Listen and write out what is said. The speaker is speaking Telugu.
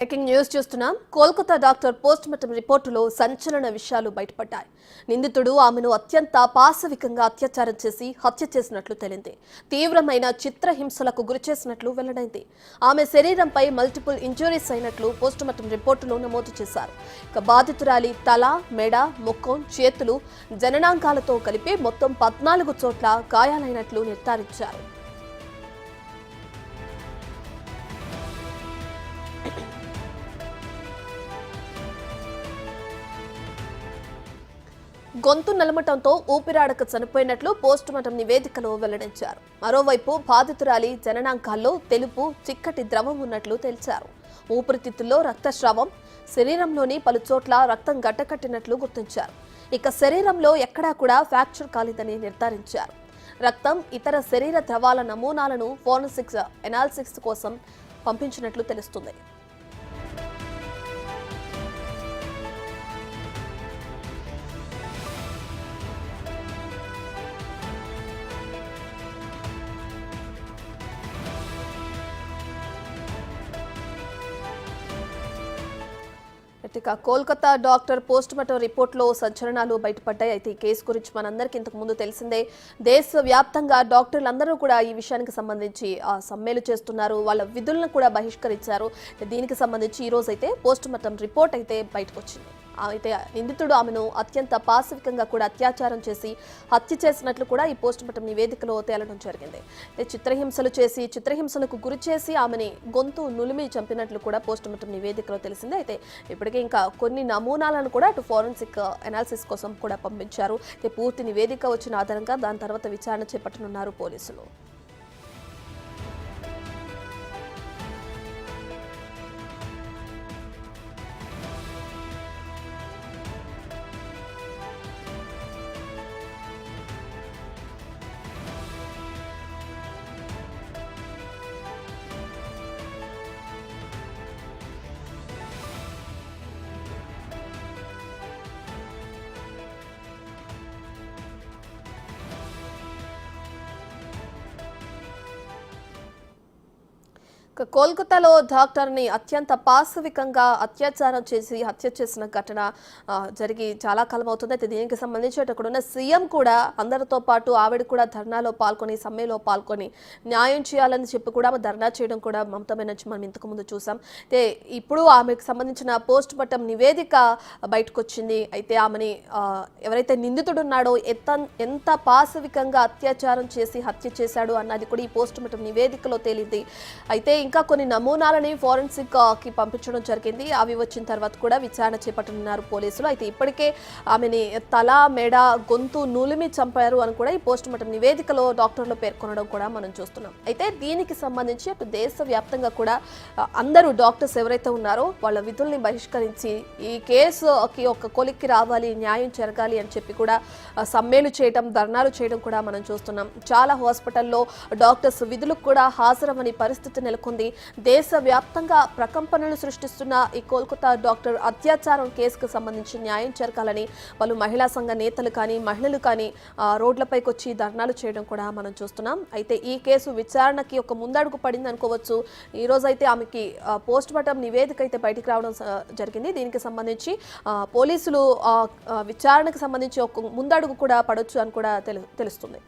బ్రేకింగ్ న్యూస్ చూస్తున్నాం. కోల్కతా డాక్టర్ పోస్ట్ మార్టం రిపోర్టులో సంచలన విషయాలు బయటపడ్డాయి. నిందితుడు ఆమెను అత్యంత పాశవికంగా అత్యాచారం చేసి హత్య చేసినట్లు తేలింది. తీవ్రమైన చిత్రహింసలకు గురిచేసినట్లు వెల్లడైంది. ఆమె శరీరంపై మల్టిపుల్ ఇంజురీస్ అయినట్లు పోస్ట్ మార్టం రిపోర్టులో నమోదు చేశారు. ఇక బాధితురాలి తల, మెడ, ముఖం, చేతులు, జననాంగాలతో కలిపి మొత్తం 14 చోట్ల గాయాలైనట్లు నిర్ధారించారు. గొంతు నలమటంతో ఊపిరాడక చనిపోయినట్లు పోస్టుమార్టం నివేదికలో వెల్లడించారు. మరోవైపు బాధితురాలి జననాంగాల్లో తెలుపు, చిక్కటి ద్రవం ఉన్నట్లు తేల్చారు. ఊపిరితిత్తుల్లో రక్తస్రావం, శరీరంలోని పలుచోట్ల రక్తం గడ్డకట్టినట్లు గుర్తించారు. ఇక శరీరంలో ఎక్కడా కూడా ఫ్రాక్చర్ కాలేదని నిర్ధారించారు. రక్తం, ఇతర శరీర ద్రవాల నమూనాలను ఫోరెన్సిక్ ఎనాలిసిస్ కోసం పంపించినట్లు తెలుస్తుంది. ఇక కోల్కతా డాక్టర్ పోస్ట్ మార్టం రిపోర్టులో సంచలనాలు బయటపడ్డాయి. అయితే ఈ కేసు గురించి మనందరికీ ఇంతకు ముందు తెలిసిందే. దేశవ్యాప్తంగా డాక్టర్లందరూ కూడా ఈ విషయానికి సంబంధించి సమ్మెలు చేస్తున్నారు. వాళ్ళ విధులను కూడా బహిష్కరించారు. దీనికి సంబంధించి ఈ రోజు అయితే పోస్ట్ మార్టం రిపోర్ట్ అయితే బయటకు వచ్చింది. అయితే నిందితుడు ఆమెను అత్యంత పాశవికంగా కూడా అత్యాచారం చేసి హత్య చేసినట్లు కూడా ఈ పోస్ట్ మార్టం నివేదికలో తేలడం జరిగింది. చిత్రహింసలకు గురి చేసి ఆమెని గొంతు నులిమి చంపినట్లు కూడా పోస్ట్ మార్టం నివేదికలో తెలిసింది. అయితే ఇప్పటికే ఇంకా కొన్ని నమూనాలను కూడా అటు ఫోరెన్సిక్ ఎనాలిసిస్ కోసం కూడా పంపించారు. పూర్తి నివేదిక వచ్చిన ఆధారంగా దాని తర్వాత విచారణ చేపట్టనున్నారు పోలీసులు. కోల్కతాలో డాక్టర్ని అత్యంత పాశవికంగా అత్యాచారం చేసి హత్య చేసిన ఘటన జరిగి చాలా కాలం అవుతుంది. అయితే దీనికి సంబంధించి అక్కడున్న సీఎం కూడా అందరితో పాటు ఆవిడ కూడా ధర్నాలో పాల్గొని సమ్మెలో పాల్గొని న్యాయం చేయాలని చెప్పి కూడా ధర్నా చేయడం కూడా మమతా బెనర్జీ మనం ఇంతకు ముందు చూసాం. అయితే ఇప్పుడు ఆమెకు సంబంధించిన పోస్ట్ మార్టం నివేదిక బయటకు వచ్చింది. అయితే ఆమెని ఎవరైతే నిందితుడు ఉన్నాడో ఎంత పాశవికంగా అత్యాచారం చేసి హత్య చేశాడు అన్నది కూడా ఈ పోస్ట్ మార్టం నివేదికలో తేలింది. అయితే ఇంకా కొన్ని నమూనాలని ఫోరెన్సిక్ కి పంపించడం జరిగింది. అవి వచ్చిన తర్వాత కూడా విచారణ చేపట్టనున్నారు పోలీసులు. అయితే ఇప్పటికే ఆమెని తల, మెడ, గొంతు నులిమి చంపారు అని కూడా ఈ పోస్ట్ మార్టం నివేదికలో డాక్టర్లు పేర్కొనడం కూడా మనం చూస్తున్నాం. అయితే దీనికి సంబంధించి అటు దేశవ్యాప్తంగా కూడా అందరూ డాక్టర్స్ ఎవరైతే ఉన్నారో వాళ్ళ విధుల్ని బహిష్కరించి ఈ కేసుకి ఒక కొలిక్కి రావాలి, న్యాయం జరగాలి అని చెప్పి కూడా సమ్మెలు చేయడం, ధర్నాలు చేయడం కూడా మనం చూస్తున్నాం. చాలా హాస్పిటల్లో డాక్టర్స్ విధులకు కూడా హాజరవని పరిస్థితి నెలకొంది. దేశవ్యాప్తంగా ప్రకంపనలు సృష్టిస్తున్న ఈ కోల్కతా డాక్టర్ అత్యాచారం కేసుకు సంబంధించి న్యాయం జరగాలని వాళ్ళు మహిళా సంఘ నేతలు కానీ మహిళలు కానీ రోడ్లపైకి వచ్చి ధర్నాలు చేయడం కూడా మనం చూస్తున్నాం. అయితే ఈ కేసు విచారణకి ఒక ముందడుగు పడింది అనుకోవచ్చు. ఈ రోజు అయితే ఆమెకి పోస్ట్ మార్టం నివేదిక అయితే బయటికి రావడం జరిగింది. దీనికి సంబంధించి పోలీసులు విచారణకు సంబంధించి ఒక ముందడుగు కూడా పడొచ్చు అని కూడా తెలుస్తుంది.